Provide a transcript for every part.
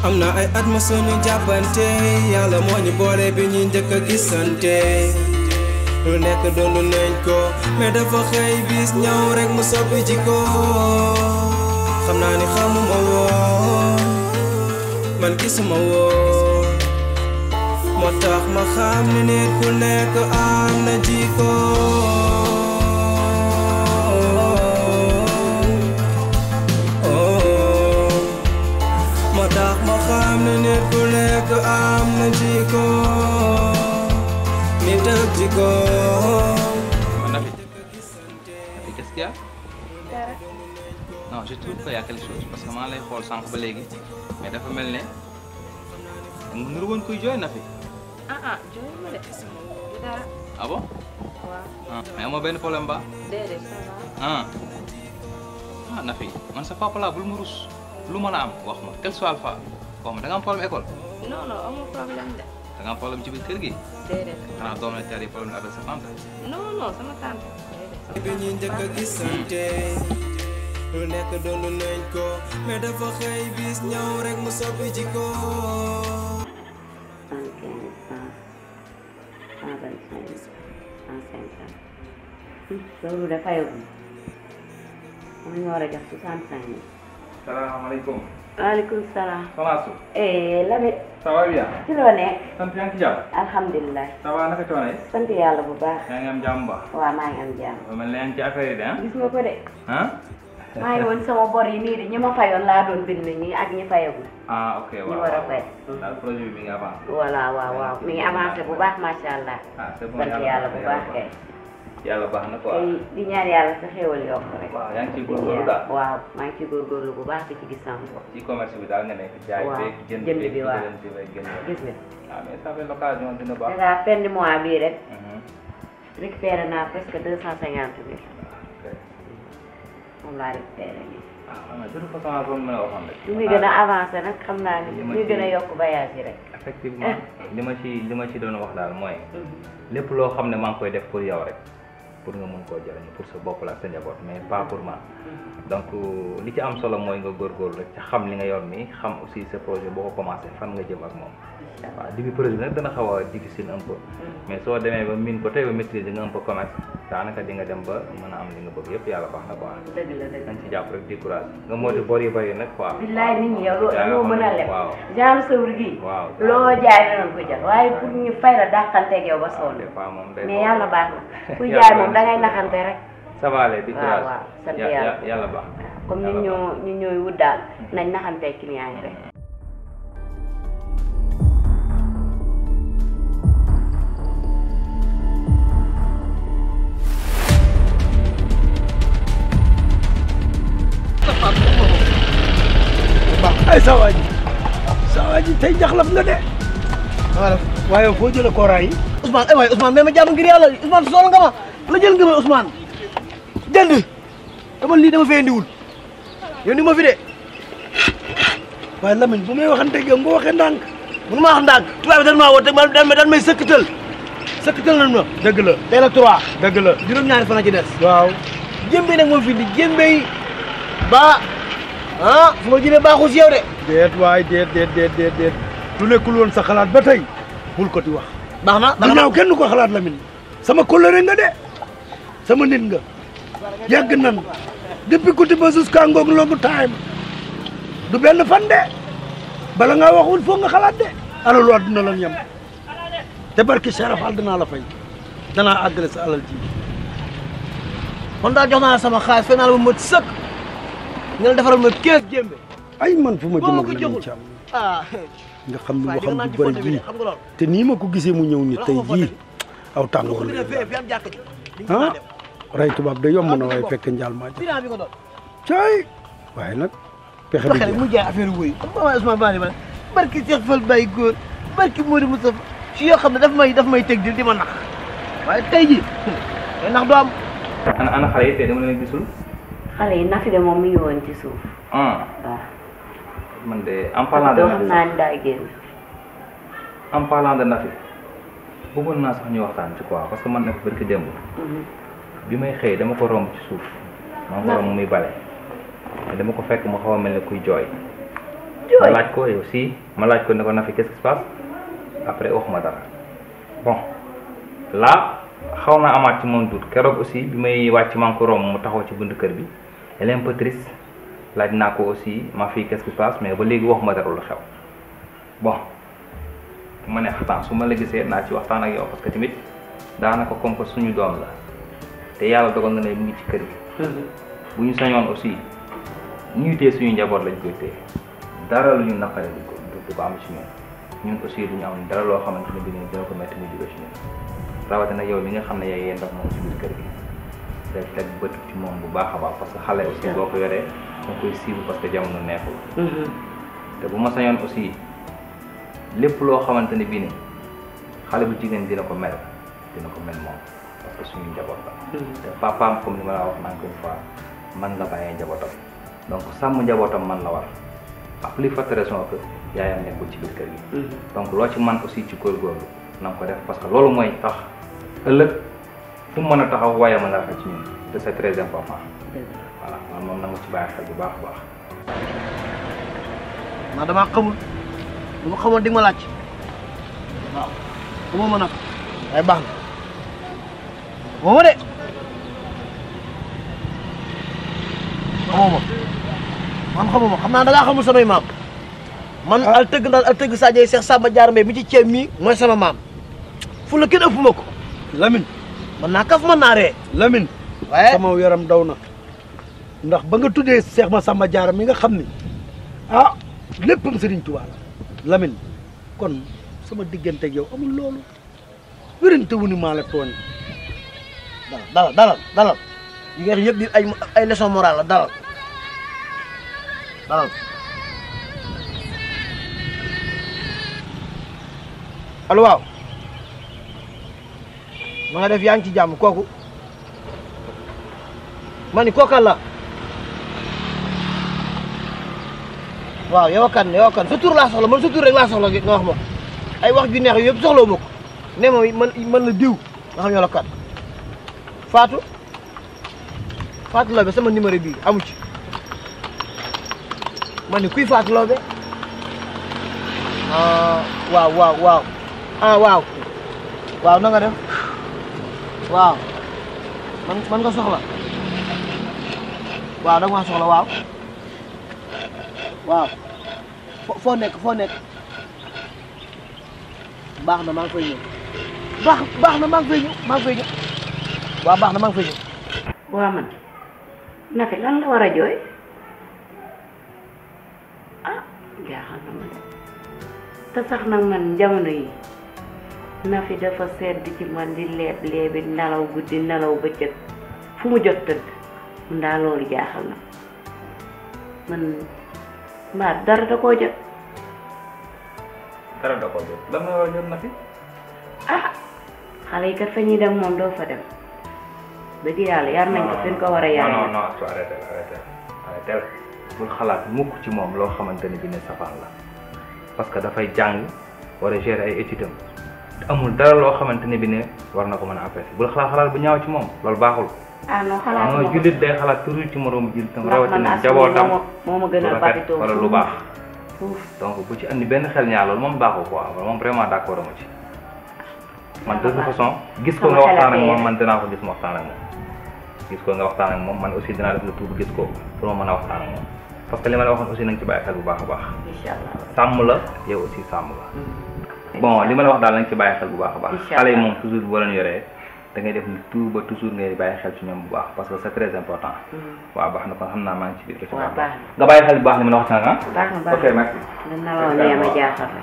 am na ay at ma suñu jàppante yàlla moo ñu boole bi ñu njëkk a gisante lu nekk doonu nañ ko mais dafa xëy bis ñëw rek mu soppi jikko xam naa ni xamuma woon man gisuma woon moo tax ma xam ni nit ku nekk am na jikko moo tax ma xam ni nit ku nekk am na jikko nit ak jikko. Qu'est-ce qu'il y a? Non, je trouve qu'il y a quelque chose parce que maa lay xool sànq ba léegi mais dafa mel ne mu nuru woon kuy jooy Nafi. jooy ma de dara. Ah bon? waaw. Mais amoo benn problème ba? déedéet ça va. Nafi man sa papa laa bul ma rus lu mën a am wax ma quel soit alpha wax ma da nga am problème école. non amul problème de. da nga am problème ci biir kër gi. déedéet. xanaa doom la teel problème avec sa tante. non sama tante. bi ñu njëkk a gisante lu nekk doonu nañ ko mais dafa xëy bis ñëw rek mu soppi jikko. 125 loolu dafay yóbbu man ñu war a jox 65 000. salaamaaleykum. waaleykum salaam. Soxna Su. Lamine. ça va bien. ci loo nekk. sant yaa ngi ci jàmm. alhamdulilah. ça va naka coono yi. sant yàlla bu baax. yaa ngi am jàmm ba. waaw maa ngi am jàmm. ba mel ne yaa ngi ci affaire yi de ah. gis nga ko de. ah. maa ngi woon sama bor yi nii de ñi ma fayoon laa doon bind ñi ak ñi fayagul. Ok waaw ñu war a fay. daal projet bi mi ngi avancé. voilà waaw mi ngi avancé bu baax macha allah. C'est bon sant yàlla bu baax kay. yàlla baax na quoi. tey di ñaan yàlla sa xéwal yokk rek. waaw yaa ngi ciy góorgóorlu daal. waaw maa ngi ciy góorgóorlu bu baax di ci gis sama bopp. ci commerce bi daal nga nekk. jaay waaw beeg jënd bi waaw gis nga. ah mais ça fait l'occasion dina baax. da ngaa fin de mois bii rek. récupéré naa presque 250 000. moom laa récupéré nii. de toute façon loolu mën a waxoon rek. lu muy gën a avancé nag xam naa ni muy gën a yokk voyage yi rek. effectivement li ma ci doon wax daal mooy. lépp loo xam ne maa ngi koy def pour yow rek. pour nga mën koo jëriñ pour sa bopp la ak sa njaboot mais pas pour moi. donc li ci am solo mooy nga góorgóorlu rek te xam li nga yor nii xam aussi sa projet boo ko commencé fan nga jëm ak moom. waaw début projet bi nag dana xaw a difficile un peu. mais soo demee ba miin ko tey ba maîtriser nga un peu commerce daanaka di nga dem ba mën a am li nga bëgg yëpp yàlla baax na quoi. dëgg la nañ ci jàpp rek décourage nga moytu bor yi bëri nag quoi. billaay nit ñi yow loo mën a leb. waaw genre sëwr gi. waaw loo jaay danañ ko jël waaye pour ñu fay la dàqanteeg yow ba sonn. mais yàlla baax na kuy jaay moom dangay naxante rek. ça va allez décourage. waaw sant yàlla yàlla baax comme ñu ñooy wut daal nañ naxanteeg client yi rek. ay sa waa ji tey jaxlaf nga de. voilà waaye foo jëlee kooraa yi. Ousmane ay waay Ousmane mais ma jàmm ngir yàlla Ousmane soxla nga ma la jël nga ma Ousmane jënd dama lii dama fee indiwul yow ni ma fi de waaye Lamine bu may waxanteeg yow nga waxee ndànk mënu ma wax ndànk tubaab bi dañ maa woo te dañ may sëkkatal nañ ma. dëgg la tey la 3 dëgg la juróom-ñaari fan a ci des. waaw jëmbe nag moo fi indi jëmbe yi ba. fu ma jëlee baaxul si yow de. déet waay déet lu nekkul woon sa xalaat ba tey bul ko di wax. baax na lu ñaaw kenn du ko xalaat Lamine sama kóllëre nga de sama nit nga yàgg nan depuis kuti ba jusqu'à ngoog loogu time du benn fan de bala ngaa waxul foog nga xalaat de alalu àdduna lan yem te barki Serafal danaa la fay danaa àggale sa alal ji kon daal jox naa sama xaalis fay naa la ba mot sëkk nga la defaral ma kees jéembe ay man fu ma jëm ak Lamine Thiam nga xam ne waxam bu bëri ji te nii ma ko gisee mu ñëw ni tey jii aw tàngoor la rey tubaab da yomb na waaye fekk njaal maa jëm caay waaye nag pexe bi mu jaay affaire wuy waaye Ousmane Bani ma barki Cheikh Fall Baye góor barki Modou Moustapha ci yoo xam ne daf may teg di ma nax waaye tey jii day nax doo am ana xale yi tey dama leen gisul xale yi Nafi de moom mi ngi woon ci suuf. waaw. man de en parlant de Nafi xam naa ni daa génn. en parlant de Nafi bëggoon naa sax ñu waxtaan ci quoi parce que man nag barki démb. bi may xëy dama ko romb ci suuf. maa ngi ko romb muy bale. te dama ko fekk mu xaw a mel ne kuy jooy. ma laaj ko yow si ma laaj ko ne ko Nafi qu'est-ce qui se passe après waxuma dara bon là xaw naa amaat ci moom doute keroog aussi bi may wàcc maa ngi ko romb mu taxaw ci buntu kër bi elle est un peu triste laaj naa ko aussi ma fille qu'est-ce qui se passe mais ba léegi waxuma dara lu xew bon ma ne xataan su ma la gisee naa ci waxtaan ak yow parce que tamit daanaka comme que suñu doom la te yàlla dogal na ne mu ngi ci kër gi bu ñu sañoon aussi ñuy téye suñu njaboot lañ koy téye dara lu ñu naqare du ko am ci ñun aussi du ñu am dara loo xamante ne bi ne dina ko métti mu jóge ci ñun rawatina yow mi nga xam ne yaay yéen moom ci biir kër gi day teg bët ci moom bu baax a baax parce que xale aussi boo ko yoree da koy siibu parce que jamono neexul te bu ma sañoon aussi lépp loo xamante ne bii ni xale bu jigéen dina ko mel moom parce que suñu njaboot la te papaam comme ni ma la wax encore une fois man la bàyyee njabootam donc sàmm njabootam man la war à plus forte raison que yaayam nekkul ci biir kër gi donc loo ci man aussi ci góorgóorlu na nga ko def parce que loolu mooy tax ëllëg fu mu mën a taxaw waaye mën a rafet ci ñun te c'est très important voilà man moom na nga ci bàyyi xel bu baax a baax man damaa xamul lu ma xamoon di nga ma laaj waaw xamoo ma nag ay baax na xamoo ma de xamoo ma man xamoo ma xam naa da ngaa xamul samay maam man al tëgg ndaal al tëgg Sadio Cheikh Samba Diarra Mbaye mi ci ceeb mii mooy sama maam fu la kenn ëpp ma ko Lamine man naa kaf man naa ree Lamine waaye sama yaram daw na ndax ba nga tuddee Cheikh Massamba Diarra mi nga xam ni ah léppam Serigne Touba la Lamine kon sama diggante ak yow amul loolu wérante wu ni maa la tooñ dalal yi nga yëpp di ay leçon morale la dalal allo waaw ma nga def yaa ngi ci jàmm kooku ma ni kookan la waaw yow kan sa tur laa soxla man sa tur rek laa soxla nga wax ma ay wax ju neex yëpp soxlawu ma ko ne ma man la diw nga xam ñoo la kan Fatou Lawbe sama numéro bii amu ci ma ni kuy Fatou Lawbe waaw na nga def waaw man nga soxla waaw da nga maa soxla waaw foo nekk baax na maa ngi fay ñëw baax na maa ngi fay ñëw waaw baax na maa ngi fay ñëw waa man Nafi lan la war a jooy ah jaaxal na ma de te sax nag man jamono yi Nafi dafa sedd ci man di leebi nelaw guddi nelaw bëccëg fu mu jot tëdd mun daa loolu jaaxal na man mbaa dara da koo jot lan nga war a jot Nafi ah xale yi kat fa ñuy dem moom doo fa dem dëgg yàlla yar nañ ko fi ñu ko war a yar non arrêté bul xalaat mukk ci moom loo xamante ni bi ne safaan la parce que dafay jàng war a gérer ay études te amul dara loo xamante ni bi ne war na ko mën a apprécier bul xalaat bu ñaaw ci moom loolu baaxul non xalaat non jullit day xalaat toujours ci moroomu jullit tam rawatina jabootam moo ma gën a bàttitoo wala lu baax donc bu ci andi benn xel ñaar loolu moom baaxul quoi moom vraiment d'accord ma ci man de toute façon gis ko nga waxtaan ak moom man dinaa ko gis ma waxtaan ak moom gis ko nga waxtaan ak moom man aussi dinaa def le tout gis ko pour ma mën a waxtaan ak moom parce que li ma la waxoon aussi nañ ci bàyyi xel bu baax a baax sàmm la yow aussi sàmm la bon li ma la wax daal nañ ci bàyyi xel bu baax a baax xale yi moom toujours boo leen yoree da ngay def tout ba toujours ngay bàyyi xel ci ñoom bu baax parce que c'est très important waaw baax na kon xam naa maa ngi ci biir nga bàyyi xel bu baax li ma la waxtaan ah baax na ok merci dina la woon ne ma jaaxal la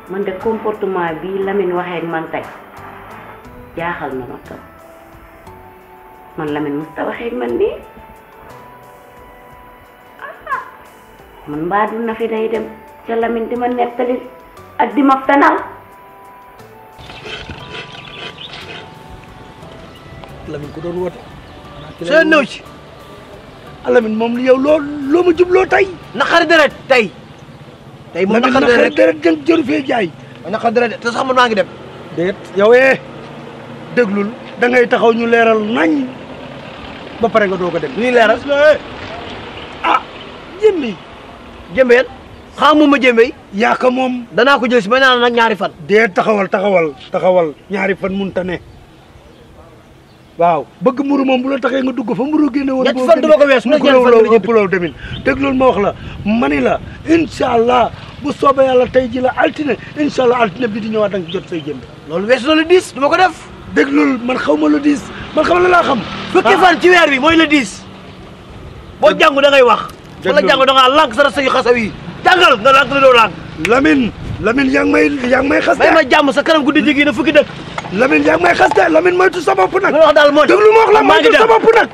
man de comportement bii Lamine waxee ak man tey jaaxal na ma tam man Lamine mos ta waxee ak man nii man mbaa du Nafi day dem ca Lamine di ma nettali ak di ma fenal Lamine ko doon woote seen ñëw ci Lamine moom yow loo ma jubloo tey naqari deret tey moom naqari deret jëru fee jaay naqari deret te sax man maa ngi dem déet yow déglul da ngay taxaw ñu leeral nañ ba pare nga doog a dem. nii leeral ah jëmmi. jëmbeen xamu ma jëmbey yaa ko moom. danaa ko jël si may naan nag ñaari fan. dee taxawal ñaari fan munta ne. waaw bëgg mburu moom bu la taxee nga dugg fa mburu génne woon. ñetti fan duma ko wees mu ñetti fan ëpp loolu tamit dégg loolu ma wax la mani la incha allah bu soobee yàlla tey ji la altine incha allah altine bi di ñëwaat da nga jot say jënd. loolu weesu na le 10 duma ko def. dégg loolu man xaw ma le 10 man xam la laa xam. fukki fan ci weer bi mooy le 10. boo jàngu da ngay wax. dégg wala jàngu da ngaa lànk sa rasa yu xasaw yi jàngal nga lànk la doo lànk. Lamine yaa ngi may xas de. may ma jàmm sa kanam guddi jigi na fukki dëkk. Lamine yaa ngi may xas de Lamine moytu sa bopp nag. li ma wax daal mooy déglu ma wax la moytu sa bopp nag.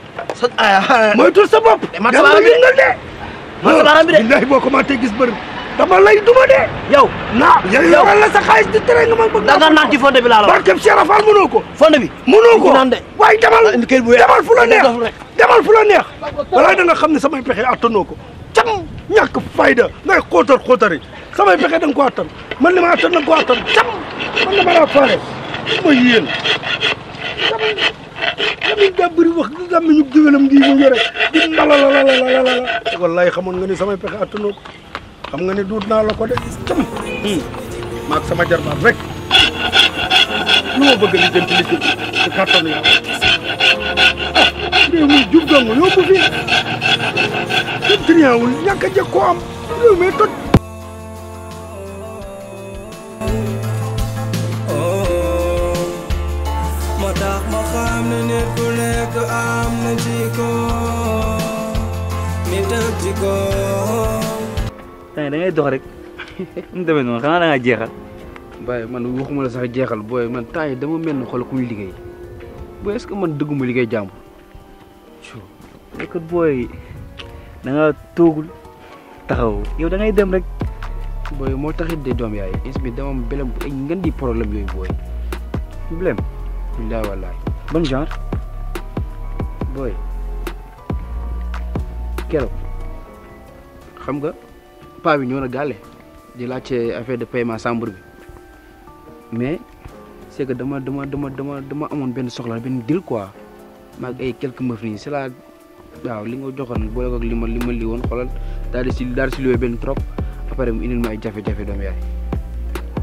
moytu sa bopp. man sa baaraam bi de man sa baaraam bi de. billahi boo commencé gis bëri dama lay duma de. yow yow la sa xaalis di tere nga ma bëgg. da nga naan ci fonde bi laa la wax. barkeb Cheikh Rafal mënoo ko. fonde bi mënoo ko naan de. waaye demal fu la neex demal fu la neex. walaay da nga xam ne samay pexe attanoo ko. cam ñàkk fayda ngay xóotari samay pexe da nga ko attan man li ma attan da nga ko attan cam man dama laa faale ma yéen cam Lamine daa bëri wax gàmmi ñu géwélam gii mu yore di mbalalalalala wallaay xamoon nga ni samay pexe attanoo ko xam nga ni duut naa la ko de cam maag sama jarbaat rek lu ma bëgg li jënti li jënti ci kàttanu yàlla réew mi jub dong yóbbu fi jub trianwul ñàkk a jëg koo am réew mi toj moo tax ma xam ne nit ku nekk am na jikko nit ak jikko da ngay dox rek mu demee noonu xanaa da ngaa jeexal. Baye man waxuma la sax jeexal booy man temps yi dama mel ni xool ku ñu liggéey booy est-ce que man dëgguma liggéey jàmbur. écoute booy da nga toogul taxaw yow da ngay dem rek. booy moo taxit de doom yaay is bi dama am belem ay ngeen di problème yooyu booy. problème. billaay wallaay. ban genre. booy keroog xam nga paa bi ñëw na gàlle di laajte affaire de paiement chambre bi mais c'est que dama amoon benn soxla benn deal quoi maag ay quelques meufs nii c'est la waaw li nga joxoon boole ak li ma li woon xoolal daal di si luwee benn trop après mu indil ma ay jafe-jafe doom yaay.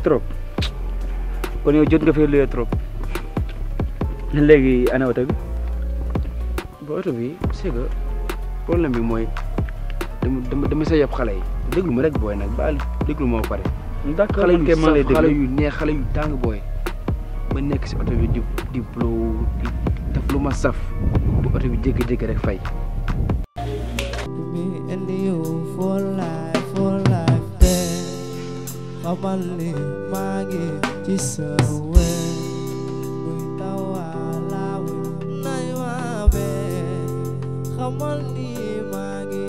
trop kon yow jot nga fee luwee trop léegi ana oto bi. ba oto bi c'est que problème bi mooy dama sa yab xale yi déglu ma rek booy nag baal déglu ma ba pare. d'accord xale yu man lay saf xale déglu yu neex xale yu tàng booy ba nekk si oto bi di blow di def lu ma saf bu oto bi jékki-jékki rek fay. me and you for life then xamal ni maa ngi ci sa wér buy tawala nay ma be xamal ni maa ngi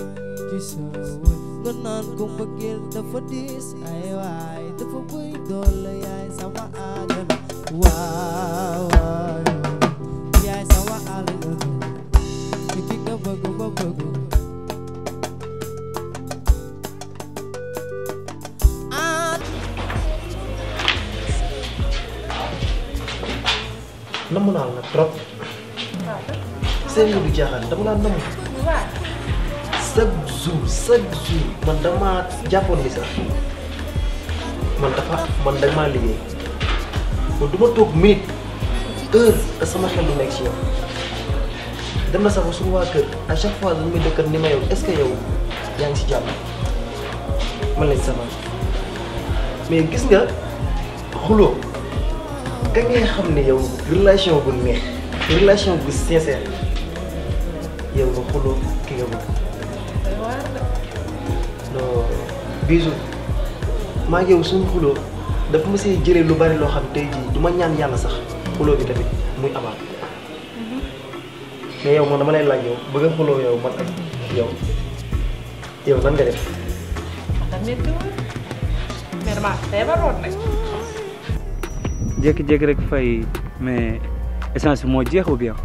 ci sa wér nga naan ko mbëggeel dafa diis ay waay dafa bëy doole yaay sama àjjana waaw yaay sama àjjana ci ki nga bëgg ma bëgg namu naa la trop seen nga du jaaxaan dama laa namu chaque jour man dama jàppoon ni sax man dama liggéey man du ma toog minute heure te sama xel du nekk ci yow dem na sax ba suñu waa kër à chaque fois dañu may dëkkat ni ma yow est-ce que yow yaa ngi si jàmm man lañ sama mais gis nga xuloo ka ngay xam ne yow relation bu neex relation bu sincère yow nga xuloo ki nga bëgg non Bijou maa ngi yow suñu xuloo dafa ma see jëlee lu bari loo xam tey jii du ma ñaan yàlla sax xuloo bi tamit muy amaat mais yow man dama lay laaj yow bëgg a xuloo yow man ak yow nan nga def. jékki-jékki rek fay mais essence bi moo jeex ou bien.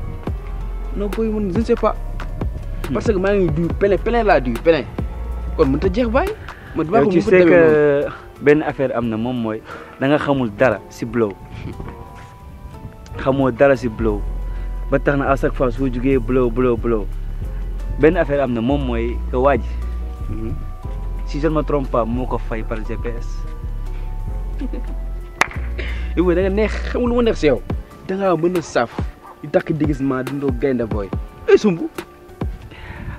non booy man je ne sais pas. parce que maa ngi duy plein laa duy plein kon mënut a jeex baay. man damaa ko tu sais que benn affaire am na moom mooy da nga xamul dara si blow xamoo dara si blow ba tax na à chaque fois soo jugee blow benn affaire am na moom mooy que waa ji si je ne me trompe pas moo ko fay par GPS. yow da nga neex xamul lu ma neex si yow da ngaa mën a saaf di takk déguisement dindoo gaynde booy ay sumb.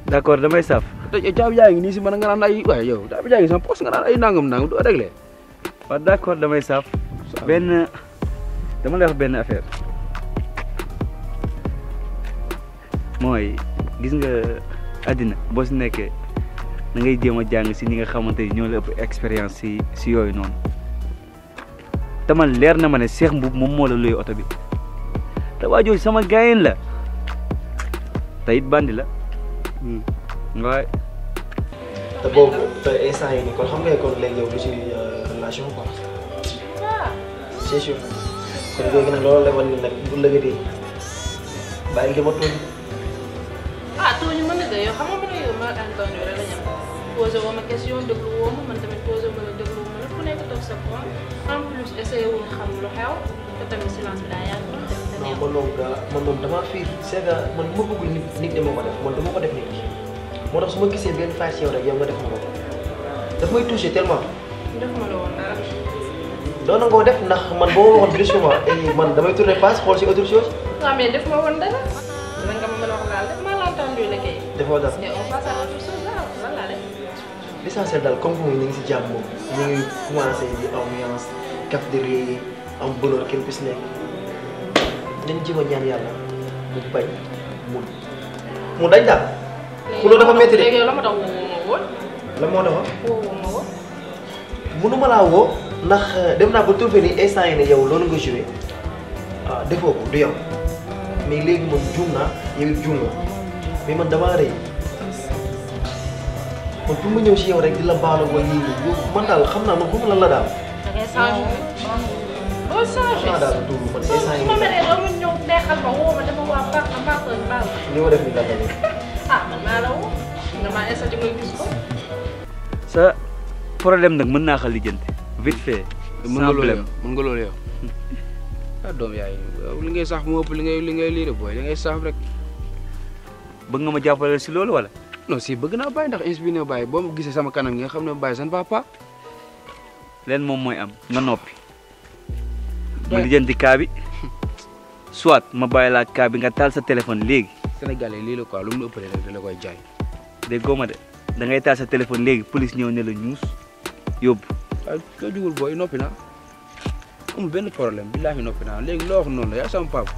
d'accord damay saaf. caabi jaa ngi nii si man nga naan ay waaye yow caabi jaa ngi sama poche nga naan ay nangam doo réglé. waaw d'accord damay saaf. benn dama lay wax benn affaire mooy gis nga àddina boo si nekkee da ngay jéem a jàng si ñi nga xamante ni ñoo la ëpp expérience si yooyu noonu te man leer na ma ne Cheikh Mboup moom moo la luy oto bi te waa jooju sama gaayen la te it bandi la waaye. te boobu te instant yii nii kon xam nga kon léegi yow du ci relation quoi. c'est sûr kon léegi nag loolu la wan ni nag bu lëgëtee bàyyi li ma tooñ. tooñu ma ne de yow xam nga man yow ma Antonio rek la ñu am posé woo ma question déglu woo ma man tamit posé ma la déglu ma la ku nekk toog sa point en plus essayé wuñ xam lu xew te tamit silence bi daa yàgg te non man moom damaa fiir c'est que man bu ma bëggul nit dama ko def man dama ko def nit moo tax su ma gisee benn faay ci yow rek yow nga def ma ko daf may touché tellement. def ma la woon dara. doon na ngoo def ndax man boo ma waxoon brusquement man damay tourner face xool si autre chose. waaw mais def ma woon dara. dina nga ma mën a wax daal def maa la entendu la kay. defoo dara mais on passe à autre chose là lan laa def. l'essentiel daal comme que ñu ngi si jàmm moom ñu ngi commencé di ambiance kaf di ree am bonheur kenn ku si nekk nañ jéem a ñaan yàlla mu bañ mu dañ daal. loolu dafa métti de léegi yow la ma tax woo ma woon. la moo tax woo ma woon. mënuma laa woo ndax dem naa ba trouvé ni instant yi ne yow loolu nga joué defoo ko du yow mais léegi moom juum naa yow it juum nga mais man damaa rëy man pour ma ñëw si yow rek di la baalu wala yii nii man daal xam naa man xamuma lan la daal. da ngay changé. doo changé. daal du man instant su ma meree doo ma ñëw neexal ma woo ma dama waa baax na baax na baax na. li ma def ni lan la nii. man maa la woo. nga maa installé nga gis ko. sa problème nag mën naa ko lijjanti vite fait. mën nga loolu yow doom yaay li ngay sax moo ëpp li ngay lii de booy li ngay saaf rek. bëgg nga ma jàppale si loolu wala. non si bëgg naa bàyyi ndax inspiré bàyyi boo ma gisee sama kanam nga xam ne bàyyi san papa. leen moom mooy am nga noppi. ma lijjanti kaa bi soit ma bàyyi laa kaa bi nga taal sa téléphone léegi. Sénégalais lii la quoi lu mu ëppalee rek da la koy jaay. déggoo ma de da ngay taal sa téléphone léegi police ñëw ne la ñuus yóbbu. waaw soo jugul booy noppi naa amul benn problème billaahi noppi naa léegi loo wax noonu la yaa sama papa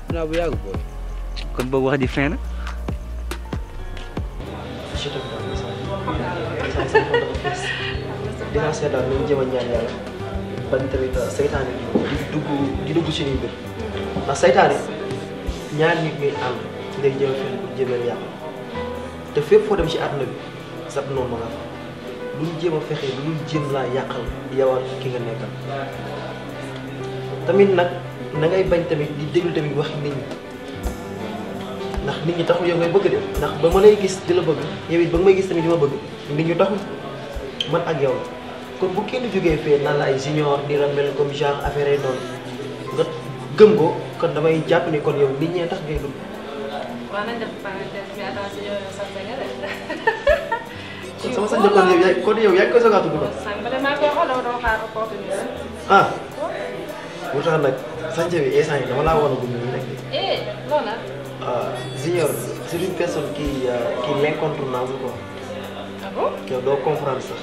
dinaa bu yàgg booy. kon boobu wax ji fin na. dinaa seet daal nañu jéem a ñaan yàlla bañ tamit saytaane di dugg suñuy mbir ndax saytaane ñaar nit ñuy ànd ngay jéem a fexe pour jéem leen yàq te fépp foo dem ci àdduna bi sab noonu ma nga fa lu ñu jéem a fexe lu ñu jéem laa yàqal yow ak ki nga nekkal tamit nag na ngay bañ tamit di déglu tamit waxi nit ñi ndax nit ñi taxul yow ngay bëgg de ndax ba ma lay gis di la bëgg yow it ba nga may gis tamit di ma bëgg nit ñu taxul man ak yow la kon bu kenn jógee fee naan la ay junior di la mel comme genre affaire yi noonu nga gëm ko kon damay jàpp ni kon yow nit ñee tax ngay dund. waaw nañ def parenthèse mais attention yow sant nga de. sama sant kon yow yaa ngi koy soog a tudd ko. sànq de maa ngi koy xool dama doon xaar opportunité. bu tax nag sànq bi instant yi dama laa wan a gudd nii rek. loolu la. junior c'est une personne qui est incontournable quoi. Ah bon? yow doo comprendre sax.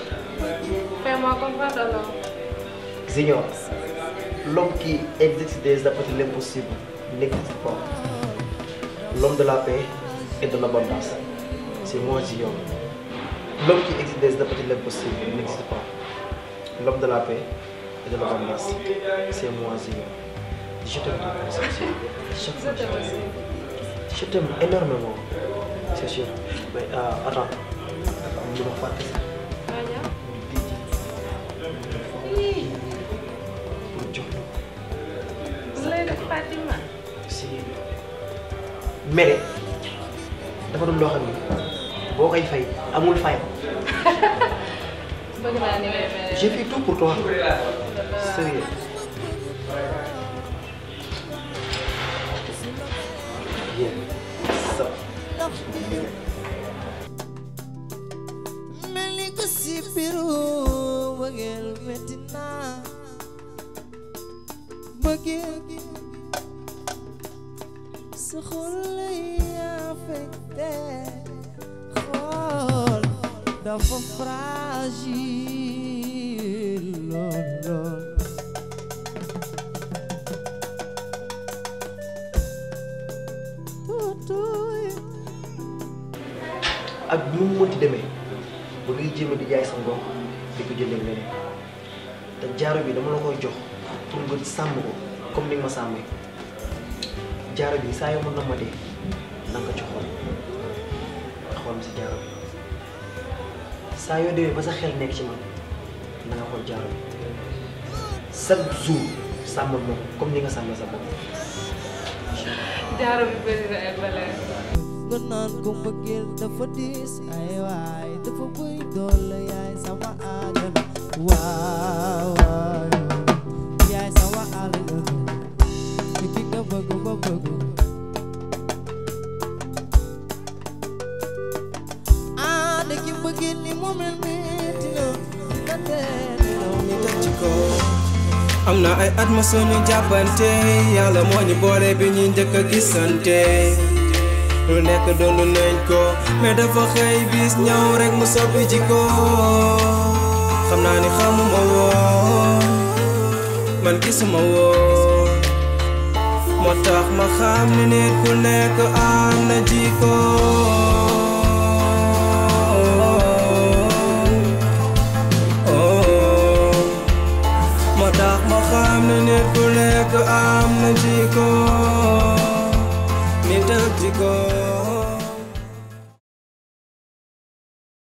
Fais-moi comprendre alors. Junior, l'homme qui exerce des appâts de l'impossible n'existe pas. L'homme de la paix et de l'abondance, c'est moi Junior. L'homme qui exerce des appâts de l'impossible n'existe pas. L'homme de la paix et de l'abondance, c'est moi Junior. Je t'aime beaucoup, c'est sûr. Je t'aime énormément, c'est sûr. Mais attends, je vais faire ça. Fatima. Si mere dafa doon loo xam ni boo koy fay amul fay. bëgg naa ni ngay mere. J'ai fait tout pour toi. Sérieux. mel ni ko si biiru bëggeel metti na bëggeel sa xol lay affecté xol dafa fragile lool ak nu mu mënti demee ba ngay jéem a di jaay sa ngor di ko jëlee leneen te jaaro bi dama la koy jox pour nga sàmm ko comme ni nga ma sàmmee jaaro bi saa yoo mën na ma dee na nga ci xool ma si jaaro bi saa yoo demee ba sa xel nekk ci man na nga xool jaaro bi chaque jour sàmmal ma comme ni nga sàmmee sa bopp. jaaro bi bëri na ay valeur. nga naan ko mbëggeel dafa diis ay waay dafa bëri doole yaay sama àdduna waaw waaw yaay sama àdduna ki nga bëgg ba bëgg de ki mbëggeel ni moom leen metti na nga teeloo ñu teg ci ko am na ay at ma suñu jàppante yàlla moo ñu boole bi ñuy njëkk a gisante lu nekk doonu nañ ko mais dafa xëy bis ñëw rek mu soppi jikko xam naa ni xamuma woon man gisuma woon moo tax ma xam ni nit ku nekk am na jikko moo tax ma xam ni nit ku nekk am na jikko nit ak jikko